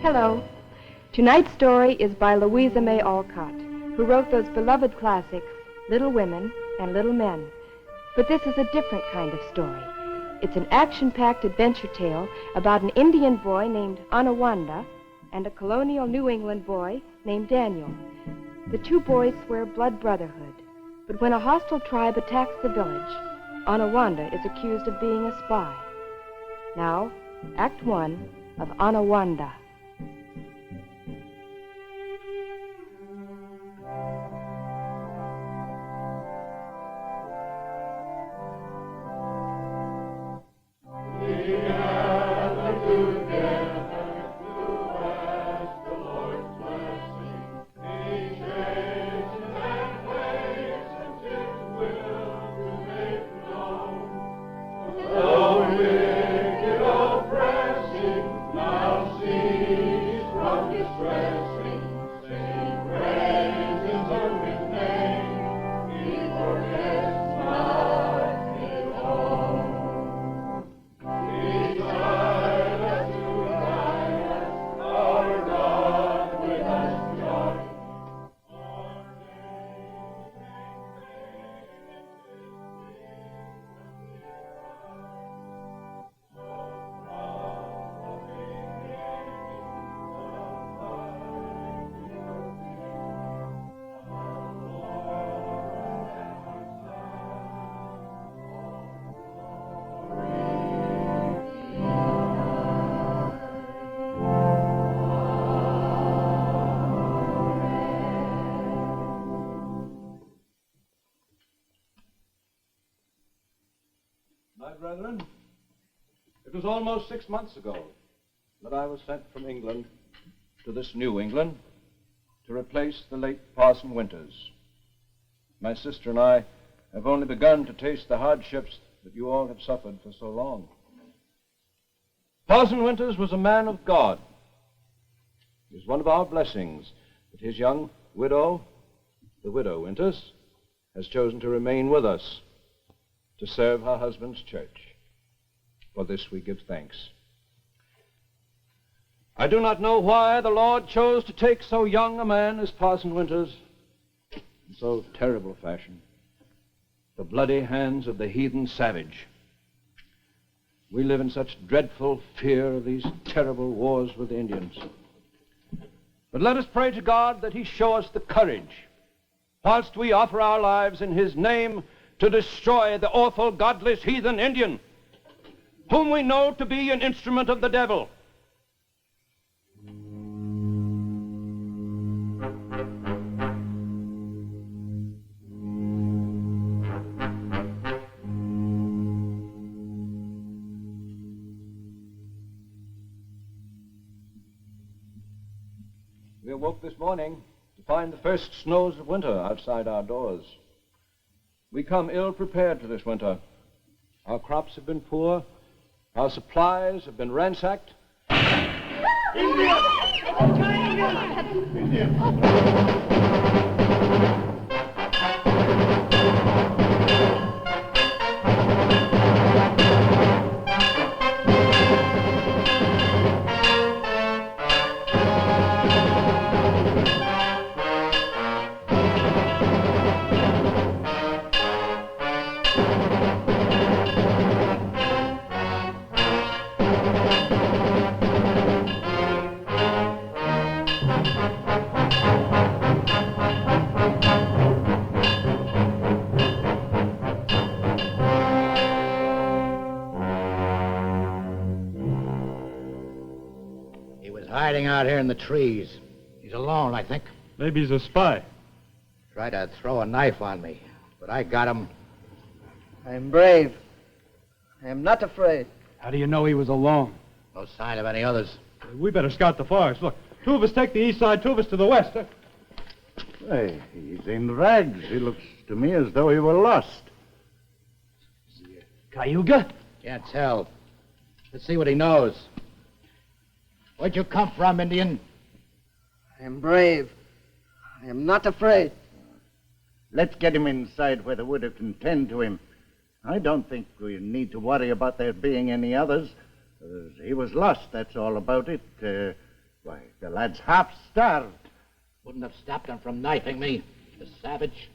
Hello. Tonight's story is by Louisa May Alcott, who wrote those beloved classics, Little Women and Little Men. But this is a different kind of story. It's an action-packed adventure tale about an Indian boy named Onawandah and a colonial New England boy named Daniel. The two boys swear blood brotherhood, but when a hostile tribe attacks the village, Onawandah is accused of being a spy. Now, Act 1 of Onawandah. My brethren, it was almost 6 months ago that I was sent from England to this New England to replace the late Parson Winters. My sister and I have only begun to taste the hardships that you all have suffered for so long. Parson Winters was a man of God. It is one of our blessings that his young widow, the widow Winters, has chosen to remain with us to serve her husband's church. For this we give thanks. I do not know why the Lord chose to take so young a man as Parson Winters in so terrible a fashion, the bloody hands of the heathen savage. We live in such dreadful fear of these terrible wars with the Indians. But let us pray to God that he show us the courage, whilst we offer our lives in his name, to destroy the awful, godless, heathen Indian, whom we know to be an instrument of the devil. We awoke this morning to find the first snows of winter outside our doors. We come ill-prepared for this winter. Our crops have been poor. Our supplies have been ransacked. India! Hiding out here in the trees. He's alone, I think. Maybe he's a spy. Tried to throw a knife on me, but I got him. I am brave. I am not afraid. How do you know he was alone? No sign of any others. We better scout the forest. Look, two of us take the east side, two of us to the west. Hey, he's in rags. He looks to me as though he were lost. Cayuga? Can't tell. Let's see what he knows. Where'd you come from, Indian? I am brave. I am not afraid. Let's get him inside where the widow can tend to him. I don't think we need to worry about there being any others. He was lost, that's all about it. Why, the lad's half starved. Wouldn't have stopped him from knifing me, the savage.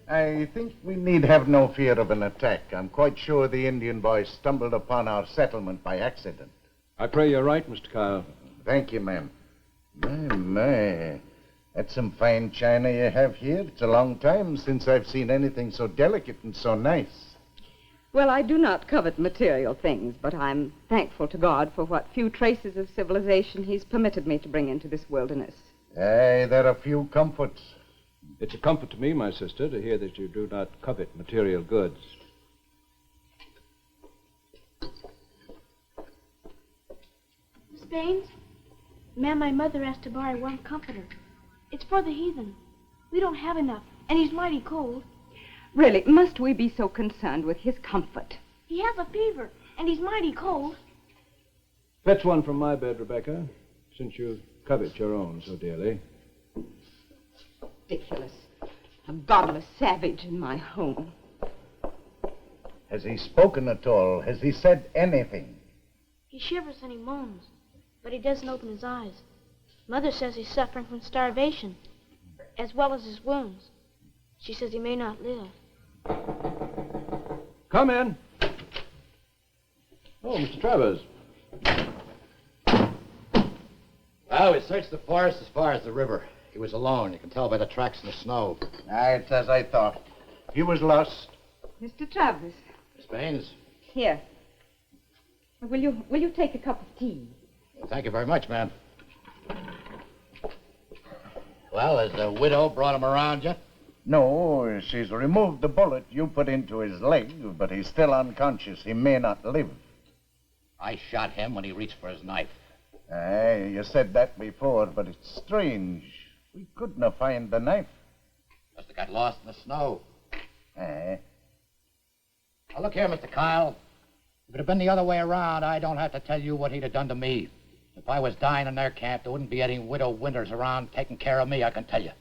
I think we need have no fear of an attack. I'm quite sure the Indian boys stumbled upon our settlement by accident. I pray you're right, Mr. Kyle. Thank you, ma'am. My. That's some fine china you have here. It's a long time since I've seen anything so delicate and so nice. Well, I do not covet material things, but I'm thankful to God for what few traces of civilization he's permitted me to bring into this wilderness. Aye, there are few comforts. It's a comfort to me, my sister, to hear that you do not covet material goods. Miss Baines? Ma'am, my mother asked to borrow one comforter. It's for the heathen. We don't have enough, and he's mighty cold. Really, must we be so concerned with his comfort? He has a fever, and he's mighty cold. Fetch one from my bed, Rebecca, since you covet your own so dearly. Ridiculous. A godless savage in my home. Has he spoken at all? Has he said anything? He shivers and he moans, but he doesn't open his eyes. Mother says he's suffering from starvation, as well as his wounds. She says he may not live. Come in. Oh, Mr. Travers. Well, we searched the forest as far as the river. He was alone. You can tell by the tracks in the snow. Aye, it's as I thought. He was lost. Mr. Travers, Miss Baines, here. Will you take a cup of tea? thank you very much, ma'am. Well, has the widow brought him around yet? No, she's removed the bullet you put into his leg, but he's still unconscious. He may not live. I shot him when he reached for his knife. Aye, you said that before, but it's strange. We couldn't find the knife. Must have got lost in the snow. Aye. Now, look here, Mr. Kyle. If it had been the other way around, I don't have to tell you what he'd have done to me. If I was dying in their camp, there wouldn't be any Widow Winters around taking care of me, I can tell you.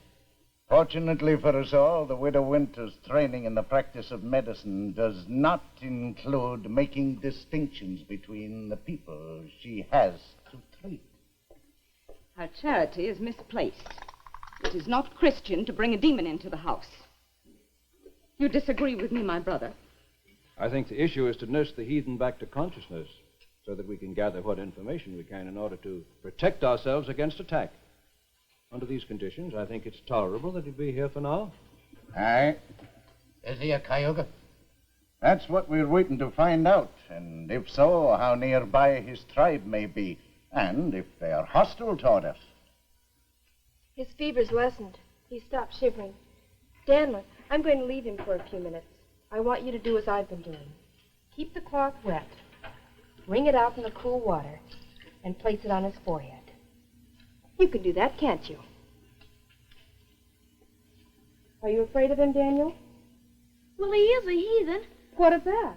Fortunately for us all, the Widow Winter's training in the practice of medicine does not include making distinctions between the people she has to treat. Her charity is misplaced. It is not Christian to bring a demon into the house. You disagree with me, my brother? I think the issue is to nurse the heathen back to consciousness so that we can gather what information we can in order to protect ourselves against attack. Under these conditions, I think it's tolerable that he'll be here for now. Aye. Is he a Cayuga? That's what we're waiting to find out. And if so, how nearby his tribe may be. And if they are hostile toward us. His fever's lessened. He stopped shivering. Danler, I'm going to leave him for a few minutes. I want you to do as I've been doing. Keep the cloth wet. Wring it out in the cool water and place it on his forehead. You can do that, can't you? Are you afraid of him, Daniel? Well, he is a heathen. What of that?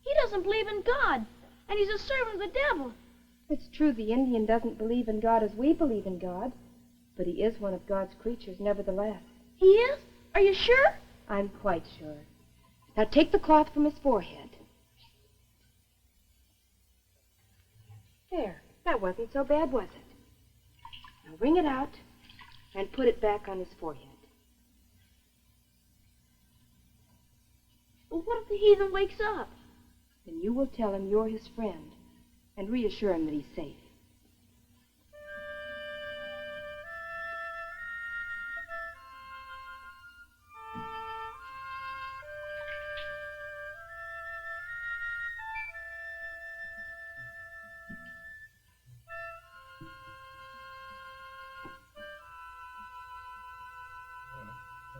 He doesn't believe in God, and he's a servant of the devil. It's true the Indian doesn't believe in God as we believe in God, but he is one of God's creatures nevertheless. He is? Are you sure? I'm quite sure. Now take the cloth from his forehead. There. That wasn't so bad, was it? Now wring it out and put it back on his forehead. Well, what if the heathen wakes up? Then you will tell him you're his friend and reassure him that he's safe.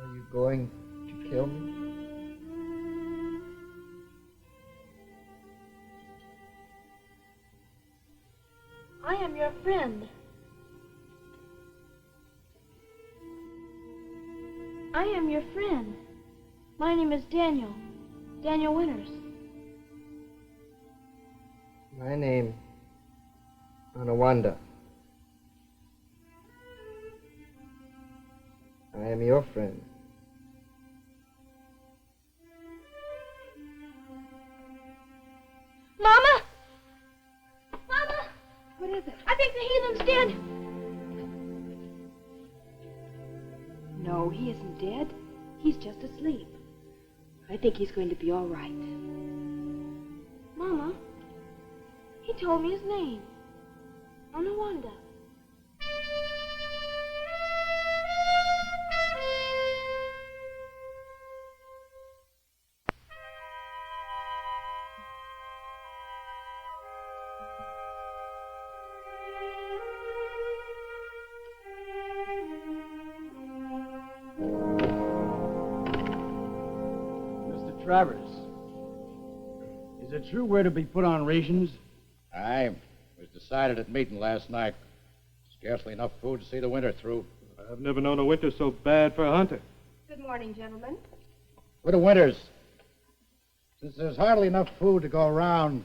Are you going to kill me? I am your friend. I am your friend. My name is Daniel. Daniel Winters. My name Onawandah. I am your friend. Mama! Mama! What is it? I think the heathen's dead. No, he isn't dead. He's just asleep. I think he's going to be all right. Mama, he told me his name. Onawandah. Mr. Travers, is it true we're to be put on rations? Aye. It was decided at meeting last night. Scarcely enough food to see the winter through. I've never known a winter so bad for a hunter. Good morning, gentlemen. Widow Winters, since there's hardly enough food to go around,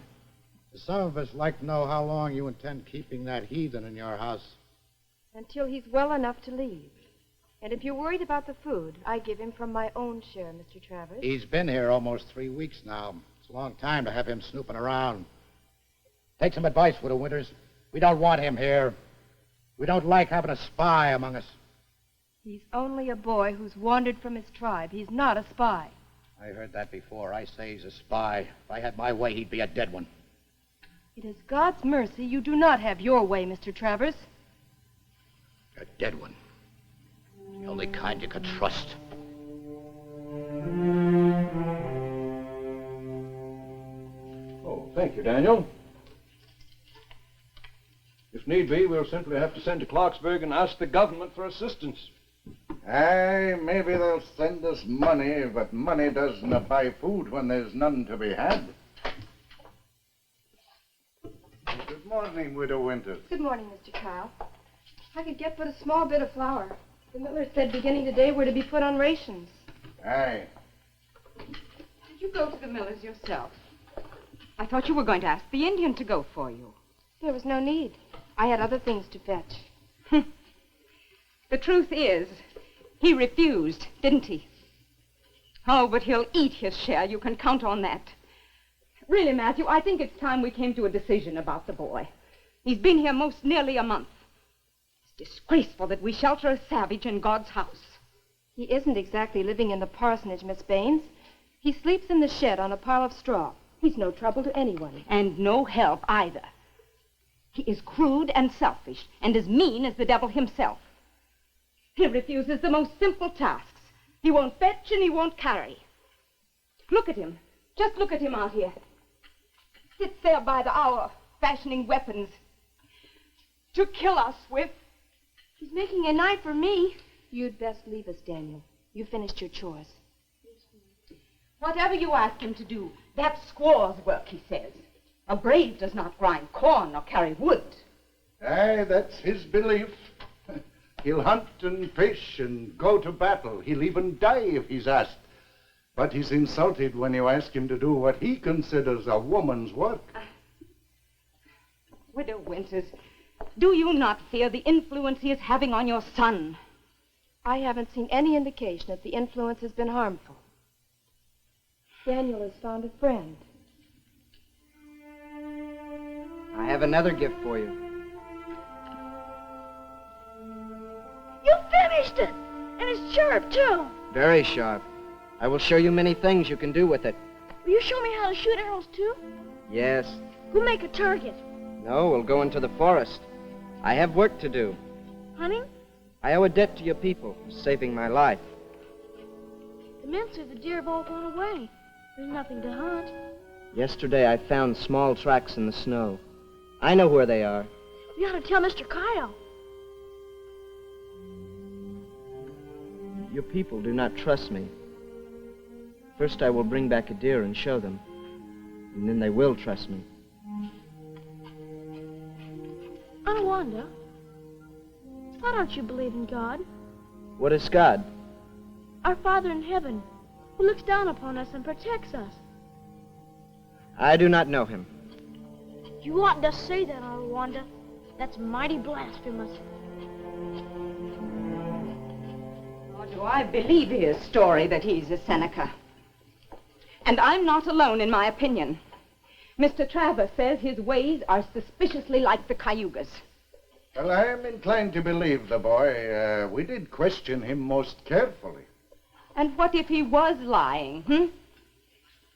some of us like to know how long you intend keeping that heathen in your house. Until he's well enough to leave. And if you're worried about the food, I give him from my own share, Mr. Travers. He's been here almost 3 weeks now. It's a long time to have him snooping around. Take some advice, Widow Winters. We don't want him here. We don't like having a spy among us. He's only a boy who's wandered from his tribe. He's not a spy. I heard that before. I say he's a spy. If I had my way, he'd be a dead one. It is God's mercy you do not have your way, Mr. Travers. A dead one. The only kind you could trust. Oh, thank you, Daniel. If need be, we'll simply have to send to Clarksburg and ask the government for assistance. Aye, maybe they'll send us money, but money doesn't buy food when there's none to be had. Good morning, Widow Winters. Good morning, Mr. Kyle. I could get but a small bit of flour. The miller said beginning today we're to be put on rations. Aye. Did you go to the miller's yourself? I thought you were going to ask the Indian to go for you. There was no need. I had other things to fetch. The truth is, he refused, didn't he? Oh, but he'll eat his share. You can count on that. Really, Matthew, I think it's time we came to a decision about the boy. He's been here most nearly a month. It's disgraceful that we shelter a savage in God's house. He isn't exactly living in the parsonage, Miss Baines. He sleeps in the shed on a pile of straw. He's no trouble to anyone. And no help either. He is crude and selfish and as mean as the devil himself. He refuses the most simple tasks. He won't fetch and he won't carry. Look at him. Just look at him out here. Sits there by the hour, fashioning weapons to kill us with. He's making a knife for me. You'd best leave us, Daniel. You finished your chores. Whatever you ask him to do, that's squaw's work, he says. A brave does not grind corn or carry wood. Aye, that's his belief. He'll hunt and fish and go to battle. He'll even die if he's asked. But he's insulted when you ask him to do what he considers a woman's work. Widow Winters, do you not fear the influence he is having on your son? I haven't seen any indication that the influence has been harmful. Daniel has found a friend. I have another gift for you. You finished it! And it's sharp, too. Very sharp. I will show you many things you can do with it. Will you show me how to shoot arrows, too? Yes. We'll make a target. No, we'll go into the forest. I have work to do. Hunting? I owe a debt to your people for saving my life. The men say the deer have all gone away. There's nothing to hunt. Yesterday I found small tracks in the snow. I know where they are. We ought to tell Mr. Kyle. Your people do not trust me. First I will bring back a deer and show them. And then they will trust me. Onawandah, why don't you believe in God? What is God? Our Father in heaven, who looks down upon us and protects us. I do not know him. You oughtn't to say that, Onawandah. That's mighty blasphemous. Nor do I believe his story that he's a Seneca. And I'm not alone in my opinion. Mr. Travers says his ways are suspiciously like the Cayugas. Well, I am inclined to believe the boy. We did question him most carefully. And what if he was lying,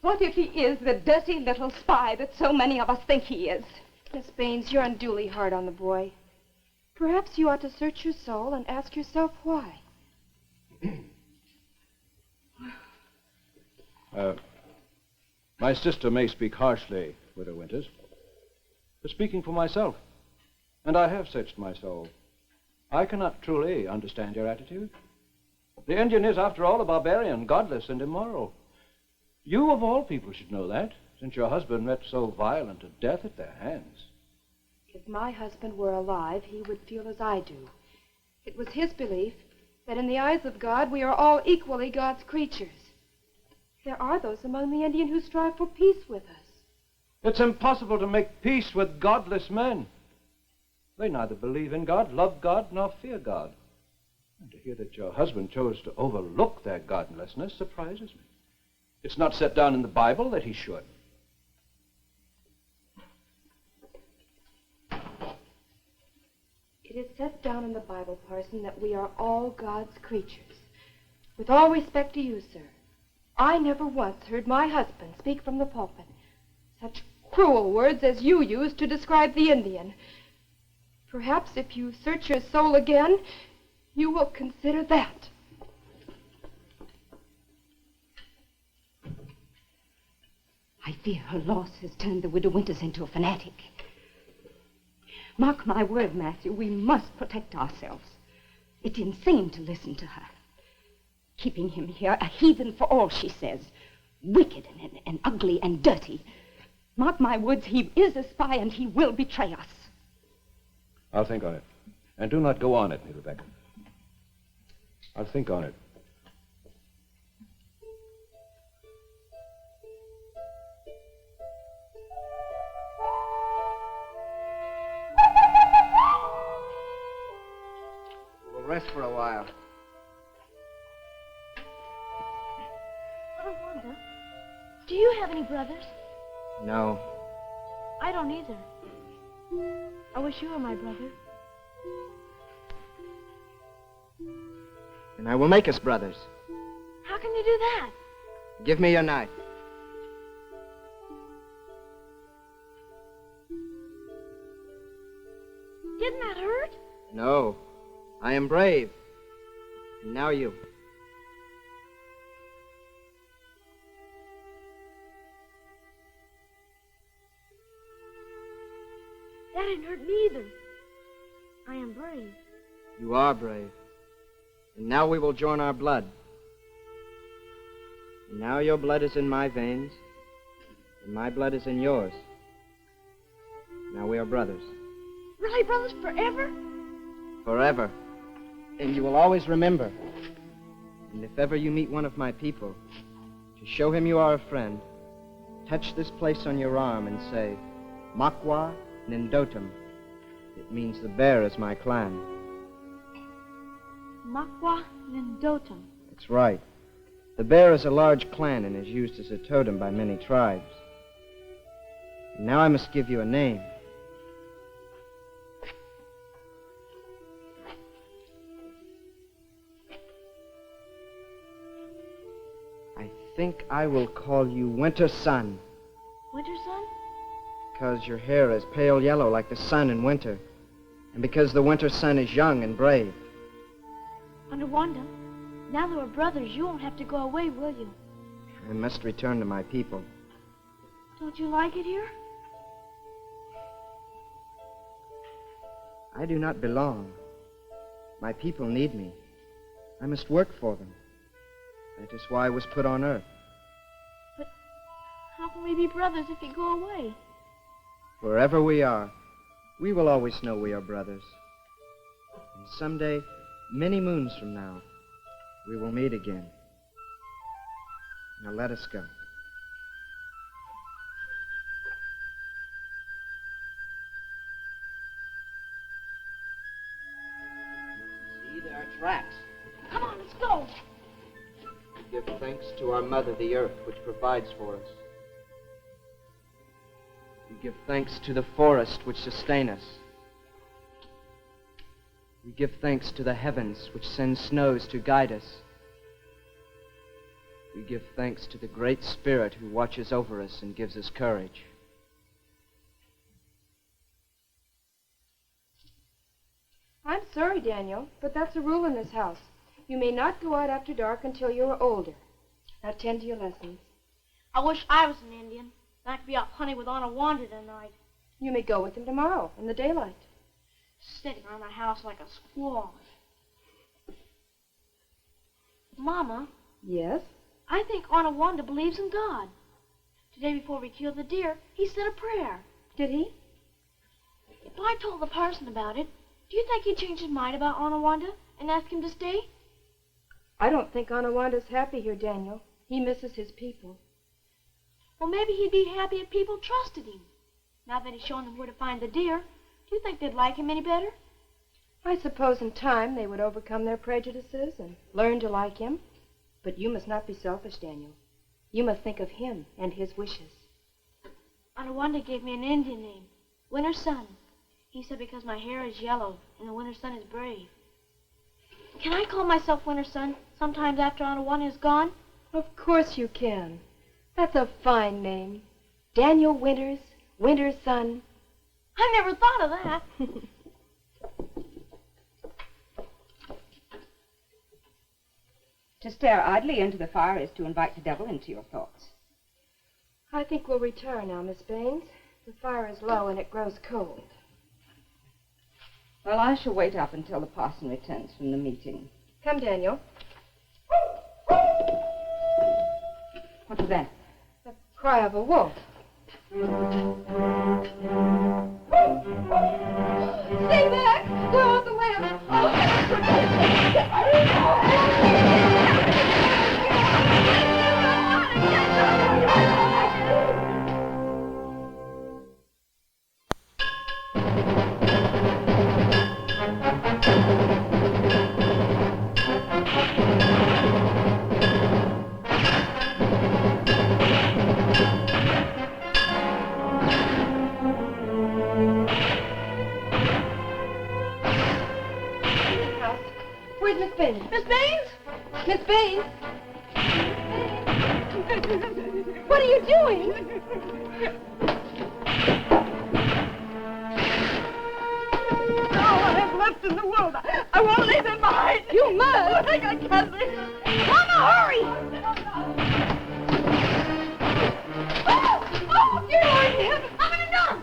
What if he is the dirty little spy that so many of us think he is? Miss Baines, you're unduly hard on the boy. Perhaps you ought to search your soul and ask yourself why. My sister may speak harshly, Widow Winters, but speaking for myself, and I have searched my soul, I cannot truly understand your attitude. The Indian is, after all, a barbarian, godless and immoral. You, of all people, should know that, since your husband met so violent a death at their hands. If my husband were alive, he would feel as I do. It was his belief that in the eyes of God, we are all equally God's creatures. There are those among the Indian who strive for peace with us. It's impossible to make peace with godless men. They neither believe in God, love God, nor fear God. And to hear that your husband chose to overlook their godlessness surprises me. It's not set down in the Bible that he should. It is set down in the Bible, Parson, that we are all God's creatures. With all respect to you, sir, I never once heard my husband speak from the pulpit such cruel words as you used to describe the Indian. Perhaps if you search your soul again, you will consider that. I fear her loss has turned the Widow Winters into a fanatic. Mark my word, Matthew, we must protect ourselves. It's insane to listen to her. Keeping him here, a heathen for all she says. Wicked and ugly and dirty. Mark my words, he is a spy and he will betray us. I'll think on it. And do not go on it, Rebecca. I'll think on it. We'll rest for a while. Onawandah, do you have any brothers? No. I don't either. I wish you were my brother. And I will make us brothers. How can you do that? Give me your knife. Didn't that hurt? No. I am brave. And now you. That didn't hurt me either. I am brave. You are brave. And now we will join our blood. And now your blood is in my veins, and my blood is in yours. Now we are brothers. Really, brothers, forever? Forever. And you will always remember. And if ever you meet one of my people, to show him you are a friend, touch this place on your arm and say, Makwa Nindotum. It means the bear is my clan. Makwa Nindotum. That's right. The bear is a large clan and is used as a totem by many tribes. And now I must give you a name. I think I will call you Winter Sun. Winter Sun? Because your hair is pale yellow like the sun in winter. And because the winter sun is young and brave. Onawandah, now that we're brothers, you won't have to go away, will you? I must return to my people. Don't you like it here? I do not belong. My people need me. I must work for them. That is why I was put on earth. But how can we be brothers if you go away? Wherever we are, we will always know we are brothers. And someday, many moons from now, we will meet again. Now let us go. there are tracks. Come on, let's go. We give thanks to our mother, the earth, which provides for us. We give thanks to the forest which sustain us. We give thanks to the heavens which send snows to guide us. We give thanks to the Great Spirit who watches over us and gives us courage. I'm sorry, Daniel, but that's a rule in this house. You may not go out after dark until you are older. Now tend to your lessons. I wish I was an Indian. Then I could be out hunting with Onawandah tonight. You may go with him tomorrow in the daylight. Sitting around the house like a squaw. Mama, Yes? I think Onawandah believes in God. Today before we killed the deer, he said a prayer. Did he? If I told the parson about it, do you think he'd change his mind about Onawandah and ask him to stay? I don't think Onawandah's happy here, Daniel. He misses his people. Well, maybe he'd be happy if people trusted him. Now that he's shown them where to find the deer, do you think they'd like him any better? I suppose in time they would overcome their prejudices and learn to like him. But you must not be selfish, Daniel. You must think of him and his wishes. Onawandah gave me an Indian name, Winter Sun. He said because my hair is yellow and the winter sun is brave. Can I call myself Winter Sun sometimes after Onawandah is gone? Of course you can. That's a fine name. Daniel Winters, Winter's Son. I never thought of that. To stare idly into the fire is to invite the devil into your thoughts. I think we'll retire now, Miss Baines. The fire is low and it grows cold. Well, I shall wait up until the parson returns from the meeting. Come, Daniel. What was that? The cry of a wolf. Stay back! Throw out the lamp! Where's Miss Baines? Miss Baines? Miss Baines? What are you doing? All I have left in the world. I won't leave him behind. You must. I think I can't leave him. Mama, hurry! Oh, dear Lord, him! Up and down!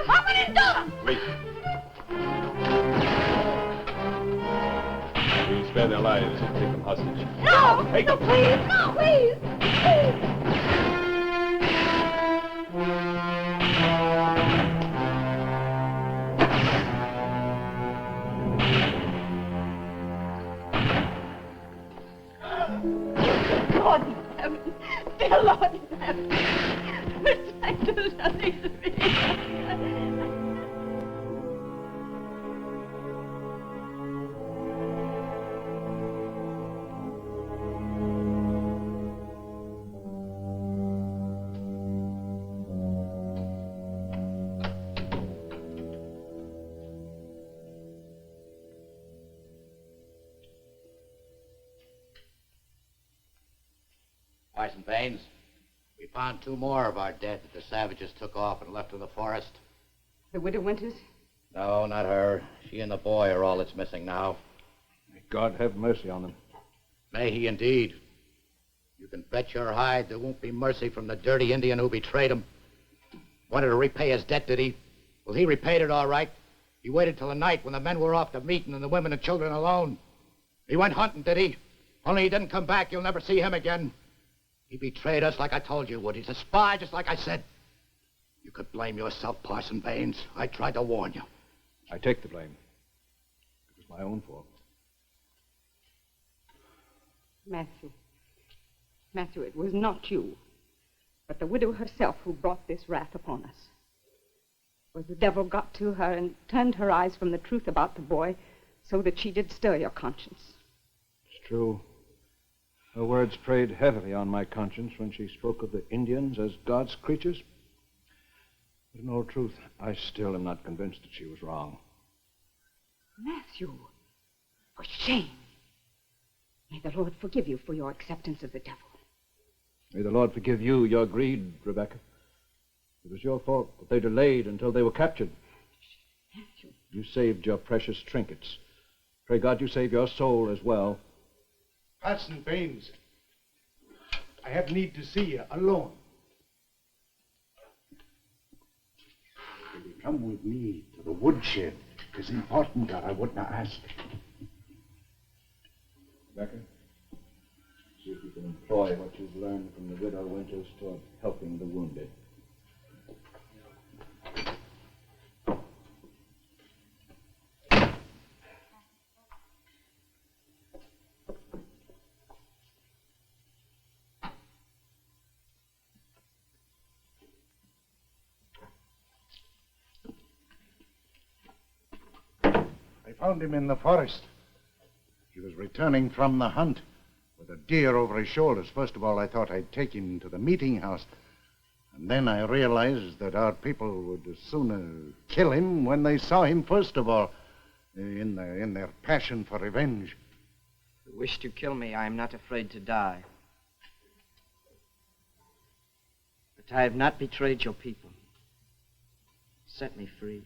Up and down! Wait. We'll spare their lives and take them hostage. No! Take them. Please! No, please! Lord in heaven! Dear Lord in heaven! Protect us, nothing to be. Parson Baines, we found 2 more of our dead that the savages took off and left in the forest. The widow Winters? No, not her. She and the boy are all that's missing now. May God have mercy on them. May he indeed. You can bet your hide there won't be mercy from the dirty Indian who betrayed him. Wanted to repay his debt, did he? Well, he repaid it all right. He waited till the night when the men were off to meeting and the women and children alone. He went hunting, did he? Only he didn't come back. You'll never see him again. He betrayed us like I told you would. He's a spy, just like I said. You could blame yourself, Parson Baines. I tried to warn you. I take the blame. It was my own fault. Matthew, it was not you, but the widow herself who brought this wrath upon us. Was the devil got to her and turned her eyes from the truth about the boy so that she did stir your conscience. It's true. Her words preyed heavily on my conscience when she spoke of the Indians as God's creatures. But in all truth, I still am not convinced that she was wrong. Matthew, for shame. May the Lord forgive you for your acceptance of the devil. May the Lord forgive you your greed, Rebecca. It was your fault that they delayed until they were captured. Matthew. You saved your precious trinkets. Pray God you save your soul as well. Parson Baines, I have need to see you alone. Will you come with me to the woodshed? It's important that I would not ask. Rebecca, see if you can employ what you've learned from the Widow Winters toward helping the wounded. I found him in the forest. He was returning from the hunt with a deer over his shoulders. First of all, I thought I'd take him to the meeting house. And then I realized that our people would as sooner kill him when they saw him, first of all, in their passion for revenge. If you wish to kill me, I am not afraid to die. But I have not betrayed your people. Set me free.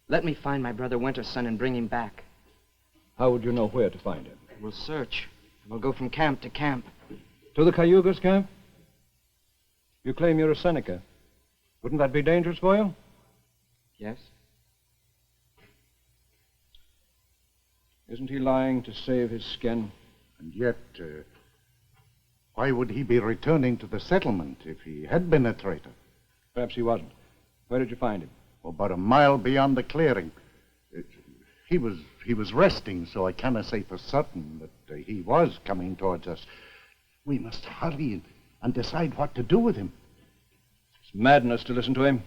Let me find my brother Winterson and bring him back. How would you know where to find him? We'll search. We'll go from camp to camp. To the Cayugas camp? You claim you're a Seneca. Wouldn't that be dangerous for you? Yes? Isn't he lying to save his skin? And yet, why would he be returning to the settlement if he had been a traitor? Perhaps he wasn't. Where did you find him? About a mile beyond the clearing. He was resting, so I cannot say for certain that he was coming towards us. We must hurry and decide what to do with him. It's madness to listen to him.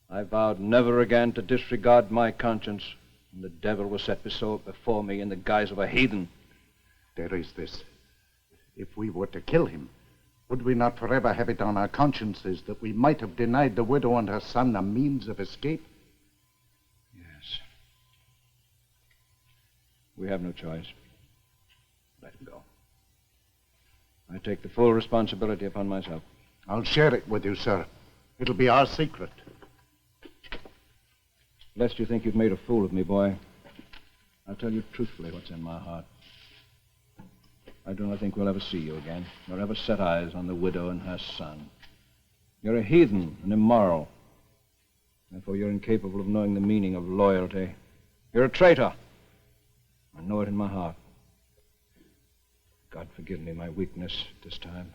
I vowed never again to disregard my conscience, and the devil was set before me in the guise of a heathen. There is this. If we were to kill him, would we not forever have it on our consciences that we might have denied the widow and her son a means of escape? Yes. We have no choice. Let him go. I take the full responsibility upon myself. I'll share it with you, sir. It'll be our secret. Lest you think you've made a fool of me, boy, I'll tell you truthfully what's in my heart. I do not think we'll ever see you again, nor ever set eyes on the widow and her son. You're a heathen and immoral. Therefore, you're incapable of knowing the meaning of loyalty. You're a traitor. I know it in my heart. God forgive me my weakness this time.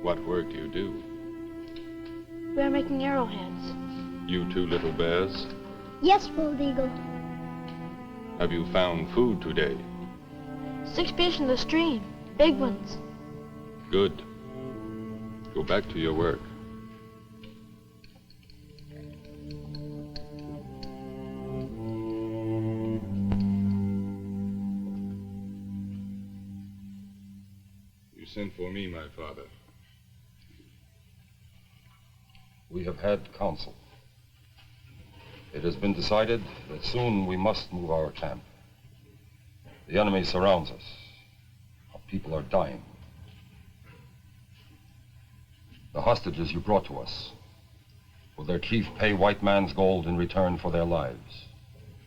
What work do you do? We're making arrowheads. You two little bears? Yes, Bald Eagle. Have you found food today? 6 fish in the stream. Big ones. Good. Go back to your work. You sent for me, my father. We have had counsel. It has been decided that soon we must move our camp. The enemy surrounds us. Our people are dying. The hostages you brought to us, will their chief pay white man's gold in return for their lives?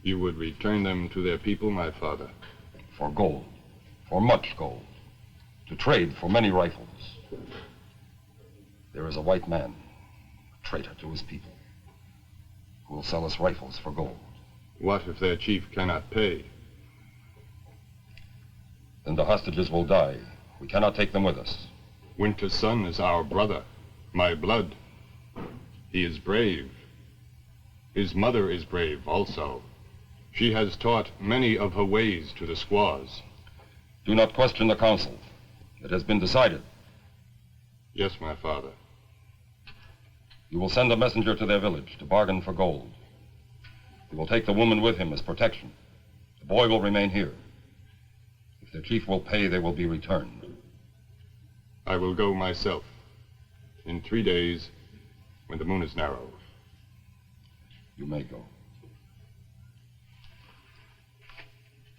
You would return them to their people, my father? For gold. For much gold. to trade for many rifles. There is a white man, a traitor to his people, who will sell us rifles for gold. What if their chief cannot pay? Then the hostages will die. We cannot take them with us. Winter's son is our brother, my blood. He is brave. His mother is brave also. She has taught many of her ways to the squaws. Do not question the council. It has been decided. Yes, my father. You will send a messenger to their village to bargain for gold. He will take the woman with him as protection. The boy will remain here. If their chief will pay, they will be returned. I will go myself. In 3 days, when the moon is narrow. You may go.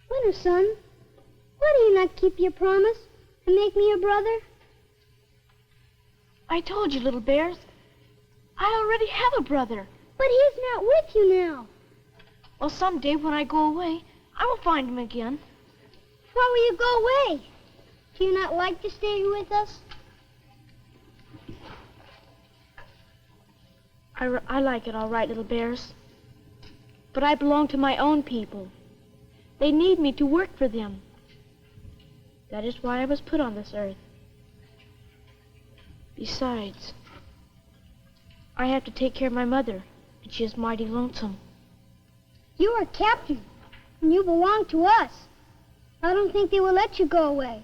Winter son, why do you not keep your promise and make me your brother? I told you, little bears. I already have a brother. But he's not with you now. Well, someday when I go away, I will find him again. Why will you go away? Do you not like to stay with us? I like it all right, little bears. But I belong to my own people. They need me to work for them. That is why I was put on this earth. Besides, I have to take care of my mother, and she is mighty lonesome. You are captain, and you belong to us. I don't think they will let you go away.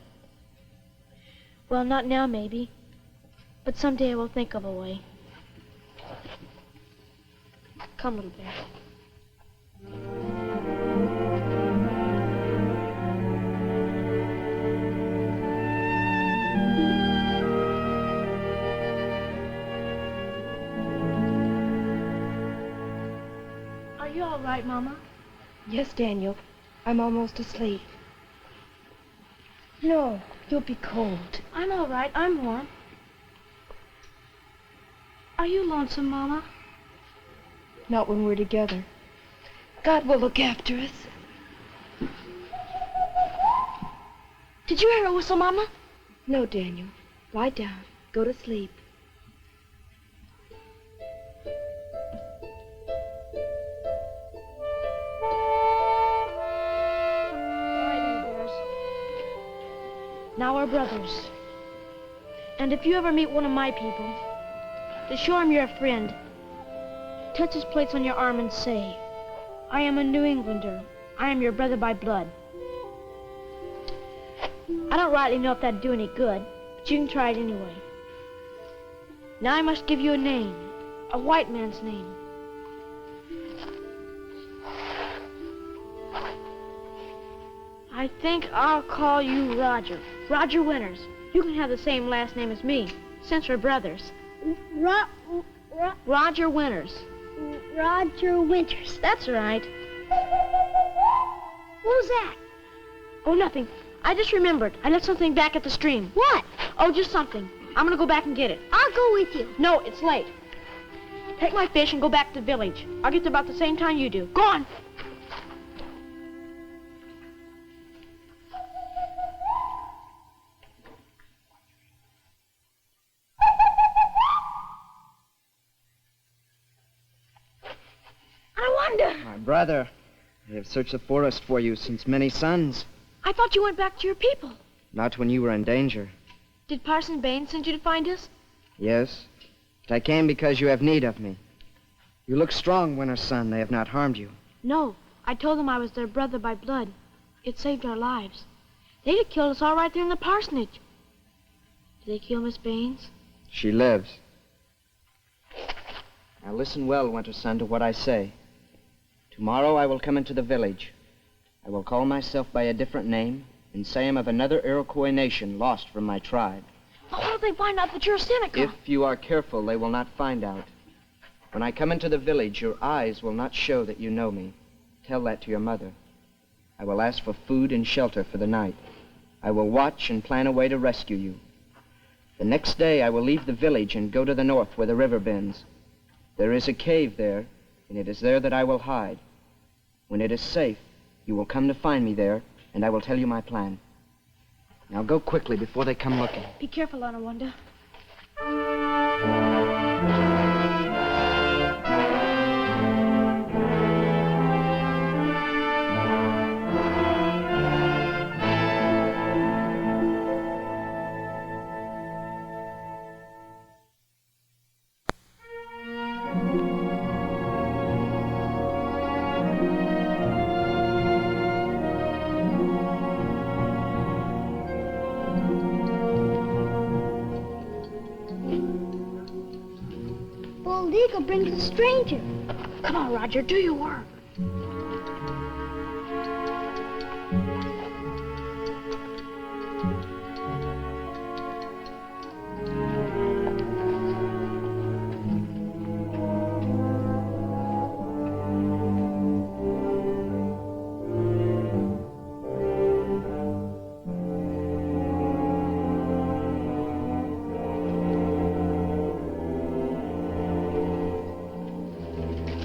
Well, not now, maybe. But someday I will think of a way. Come, little bear. Are you all right, Mama? Yes, Daniel. I'm almost asleep. No, you'll be cold. I'm all right. I'm warm. Are you lonesome, Mama? Not when we're together. God will look after us. Did you hear a whistle, Mama? No, Daniel. Lie down. Go to sleep. Now we're brothers. And if you ever meet one of my people, to show him you're a friend, touch his plates on your arm and say, I am a New Englander. I am your brother by blood. I don't rightly know if that'd do any good, but you can try it anyway. Now I must give you a name, a white man's name. I think I'll call you Roger. Roger Winters. You can have the same last name as me, since we're brothers. Roger Winters. Roger Winters. That's right. What was that? Oh, nothing. I just remembered. I left something back at the stream. What? Oh, just something. I'm gonna go back and get it. I'll go with you. No, it's late. Take my fish and go back to the village. I'll get there about the same time you do. Go on. Onawandah! My brother, I have searched the forest for you since many suns. I thought you went back to your people. Not when you were in danger. Did Parson Bain send you to find us? Yes, but I came because you have need of me. You look strong, Winter's son. They have not harmed you. No, I told them I was their brother by blood. It saved our lives. They'd have killed us all right there in the parsonage. Did they kill Miss Baines? She lives. Now listen well, Winter's son, to what I say. Tomorrow I will come into the village. I will call myself by a different name and say I am of another Iroquois nation lost from my tribe. But what if they find out that you're a Seneca? If you are careful, they will not find out. When I come into the village, your eyes will not show that you know me. Tell that to your mother. I will ask for food and shelter for the night. I will watch and plan a way to rescue you. The next day, I will leave the village and go to the north where the river bends. There is a cave there, and it is there that I will hide. When it is safe, you will come to find me there, and I will tell you my plan. Now go quickly before they come looking. Be careful, Onawandah. Bald Eagle brings a stranger. Come on, Roger, do your work.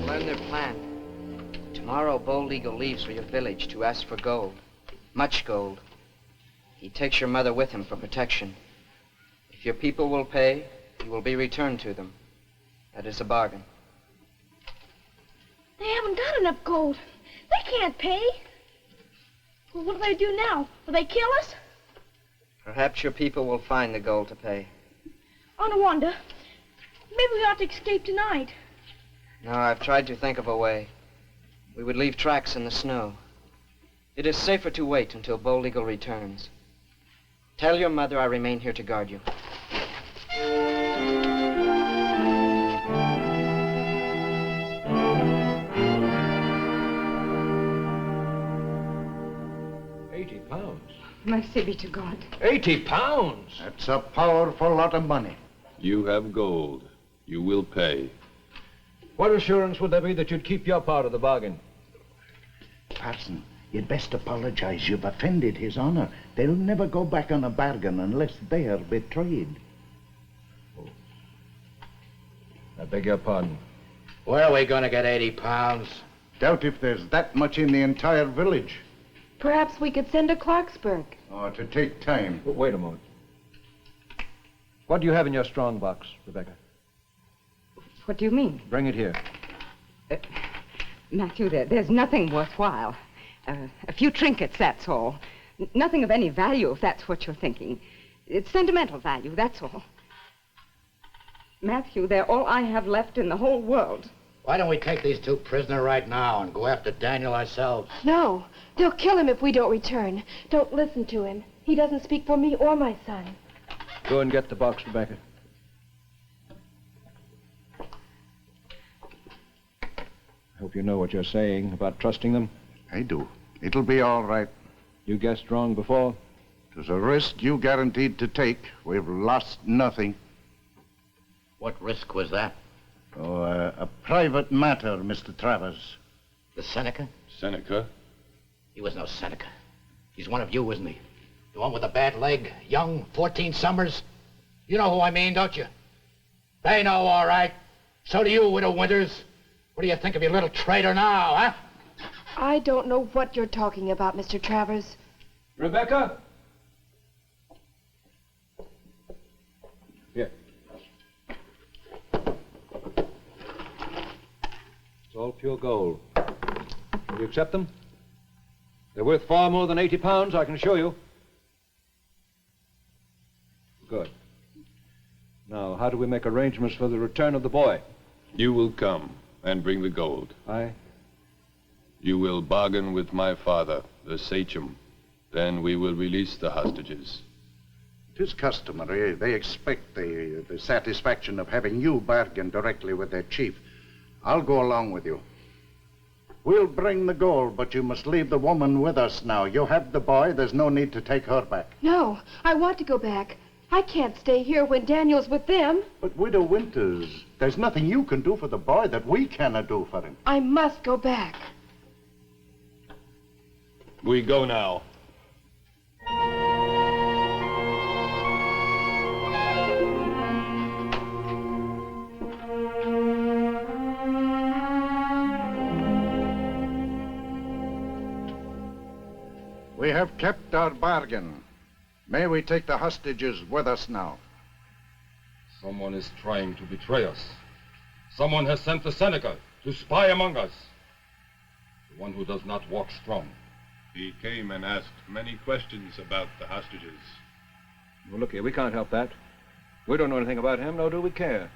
Learn their plan. Tomorrow, Bold Eagle leaves for your village to ask for gold. Much gold. He takes your mother with him for protection. If your people will pay, you will be returned to them. That is a bargain. They haven't got enough gold. They can't pay. Well, what do they do now? Will they kill us? Perhaps your people will find the gold to pay. Onawandah, maybe we ought to escape tonight. No, I've tried to think of a way. We would leave tracks in the snow. It is safer to wait until Bold Eagle returns. Tell your mother I remain here to guard you. £80. Mercy be to God. £80? That's a powerful lot of money. You have gold. You will pay. What assurance would there be that you'd keep your part of the bargain? Parson, you'd best apologize. You've offended his honor. They'll never go back on a bargain unless they are betrayed. I beg your pardon. Where are we going to get 80 pounds? Doubt if there's that much in the entire village. Perhaps we could send to Clarksburg. Oh, to take time. But wait a moment. What do you have in your strong box, Rebecca? What do you mean? Bring it here. Matthew, there's nothing worthwhile. A few trinkets, that's all. Nothing of any value, if that's what you're thinking. It's sentimental value, that's all. Matthew, they're all I have left in the whole world. Why don't we take these two prisoners right now and go after Daniel ourselves? No, they'll kill him if we don't return. Don't listen to him. He doesn't speak for me or my son. Go and get the box, Rebecca. I hope you know what you're saying about trusting them. I do. It'll be all right. You guessed wrong before. It was a risk you guaranteed to take. We've lost nothing. What risk was that? Oh, a private matter, Mr. Travers. The Seneca? Seneca? He was no Seneca. He's one of you, isn't he? The one with the bad leg, young, 14 summers. You know who I mean, don't you? They know, all right. So do you, Widow Winters. What do you think of your little traitor now, huh? I don't know what you're talking about, Mr. Travers. Rebecca? Here. It's all pure gold. Will you accept them? They're worth far more than £80, I can assure you. Good. Now, how do we make arrangements for the return of the boy? You will come and bring the gold. Aye? You will bargain with my father, the sachem. Then we will release the hostages. It is customary. They expect the satisfaction of having you bargain directly with their chief. I'll go along with you. We'll bring the gold, but you must leave the woman with us now. You have the boy. There's no need to take her back. No, I want to go back. I can't stay here when Daniel's with them. But Widow Winters, there's nothing you can do for the boy that we cannot do for him. I must go back. We go now. We have kept our bargain. May we take the hostages with us now? Someone is trying to betray us. Someone has sent the Seneca to spy among us. The one who does not walk strong. He came and asked many questions about the hostages. Well, look here, we can't help that. We don't know anything about him, nor do we care.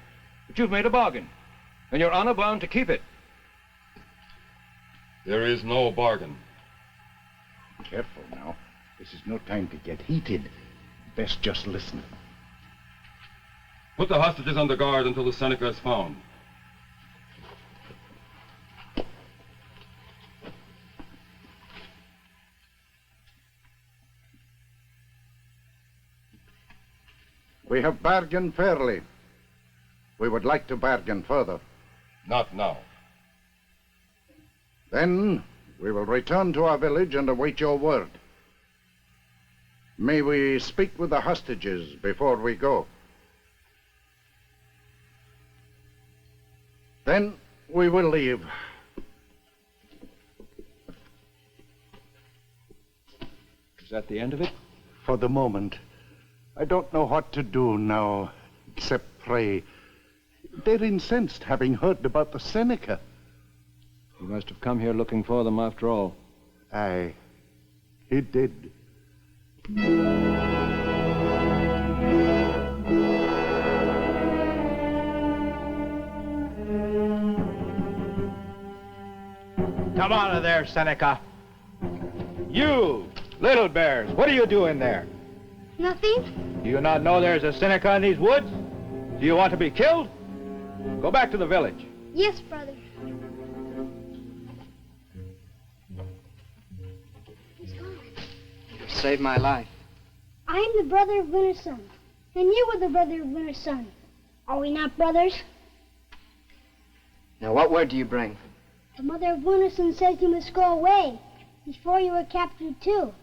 But you've made a bargain, and you're honor bound to keep it. There is no bargain. Careful now. This is no time to get heated. Best just listen. Put the hostages under guard until the Seneca is found. We have bargained fairly. We would like to bargain further. Not now. Then we will return to our village and await your word. May we speak with the hostages before we go? Then we will leave. Is that the end of it? For the moment. I don't know what to do now, except pray. They're incensed, having heard about the Seneca. You must have come here looking for them after all. Aye, he did. Come out of there, Seneca. You, little bears, what are you doing there? Nothing? Do you not know there's a Seneca in these woods? Do you want to be killed? Go back to the village. Yes, brother. He's gone. You saved my life. I am the brother of Winter's son, and you were the brother of Winter's son. Are we not brothers? Now, what word do you bring? The mother of Winter's son says you must go away before you were captured too.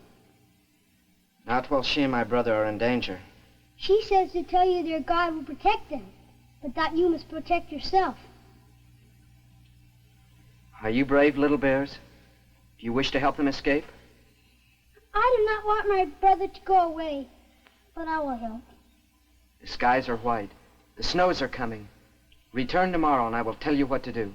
Not while she and my brother are in danger. She says to tell you their God will protect them, but that you must protect yourself. Are you brave, little bears? Do you wish to help them escape? I do not want my brother to go away, but I will help. The skies are white. The snows are coming. Return tomorrow and I will tell you what to do.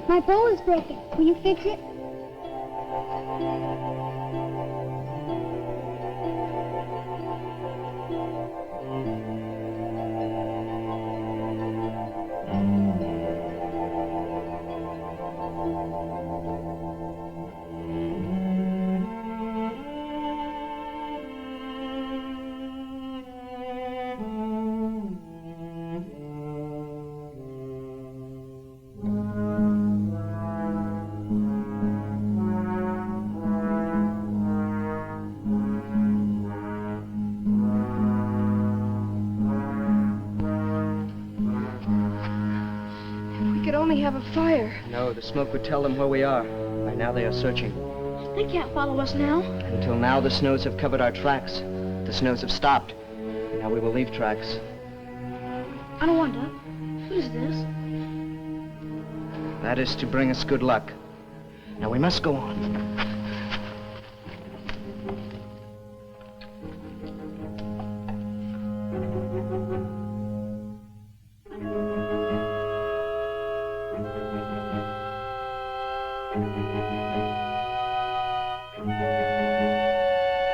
My bow is broken. Will you fix it? Have a fire. No, the smoke would tell them where we are. By now they are searching. They can't follow us now. Until now, the snows have covered our tracks. The snows have stopped. Now we will leave tracks. Onawandah, what is this? That is to bring us good luck. Now we must go on.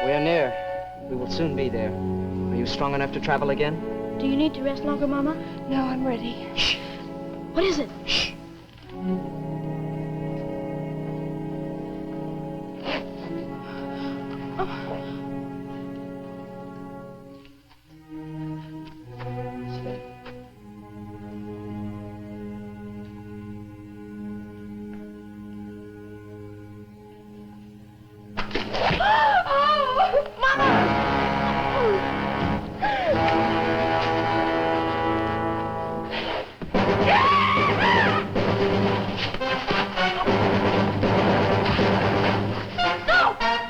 We are near. We will soon be there. Are you strong enough to travel again? Do you need to rest longer, Mama? No, I'm ready. Shh. What is it? Shh.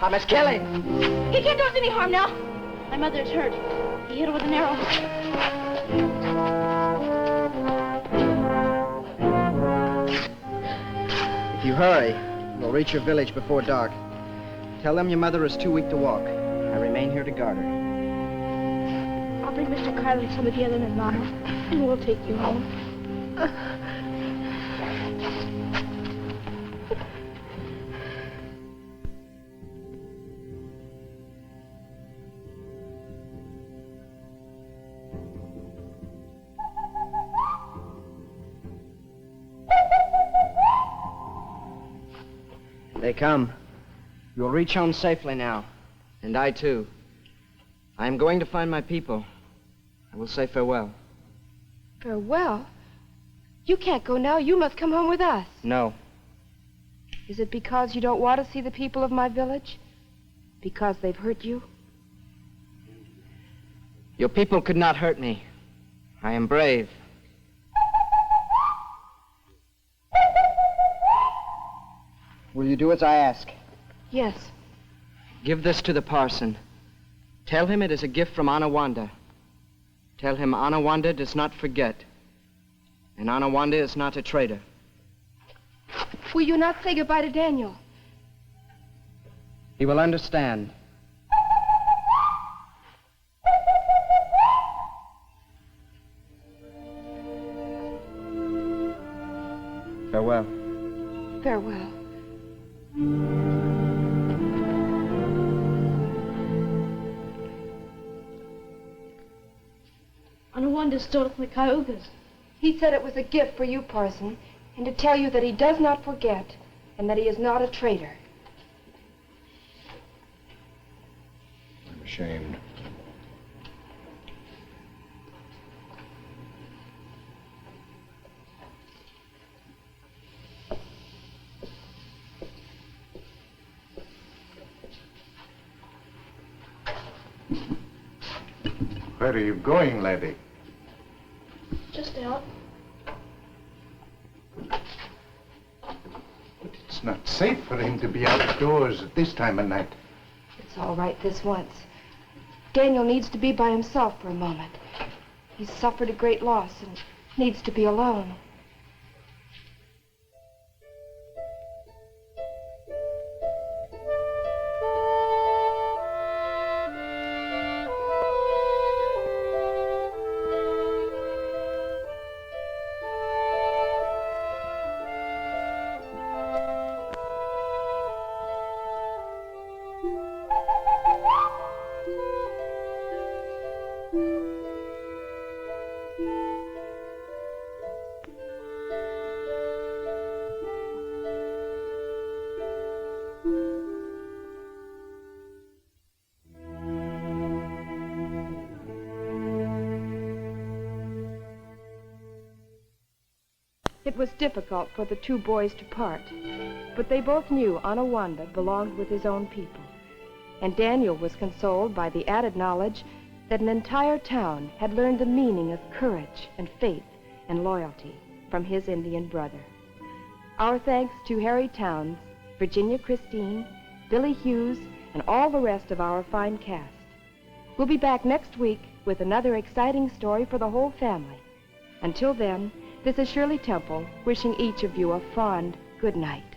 I must kill him. He can't do us any harm now. My mother is hurt. He hit her with an arrow. If you hurry, we'll reach your village before dark. Tell them your mother is too weak to walk. I remain here to guard her. I'll bring Mr. Kyle and some of the other men, Mama, and we'll take you home. They come. You'll reach home safely now. And I, too. I am going to find my people. I will say farewell. Farewell? You can't go now. You must come home with us. No. Is it because you don't want to see the people of my village? Because they've hurt you? Your people could not hurt me. I am brave. Will you do as I ask? Yes. Give this to the parson. Tell him it is a gift from Onawandah. Tell him Onawandah does not forget. And Onawandah is not a traitor. Will you not say goodbye to Daniel? He will understand. Farewell. Farewell. Onawandah stole it from the Cayugas. He said it was a gift for you, Parson, and to tell you that he does not forget and that he is not a traitor. I'm ashamed. Where are you going, laddie? Just out. But it's not safe for him to be outdoors at this time of night. It's all right this once. Daniel needs to be by himself for a moment. He's suffered a great loss and needs to be alone. It was difficult for the two boys to part, but they both knew Onawandah belonged with his own people, and Daniel was consoled by the added knowledge that an entire town had learned the meaning of courage and faith and loyalty from his Indian brother. Our thanks to Harry Towns, Virginia Christine, Billy Hughes, and all the rest of our fine cast. We'll be back next week with another exciting story for the whole family. Until then, this is Shirley Temple wishing each of you a fond good night.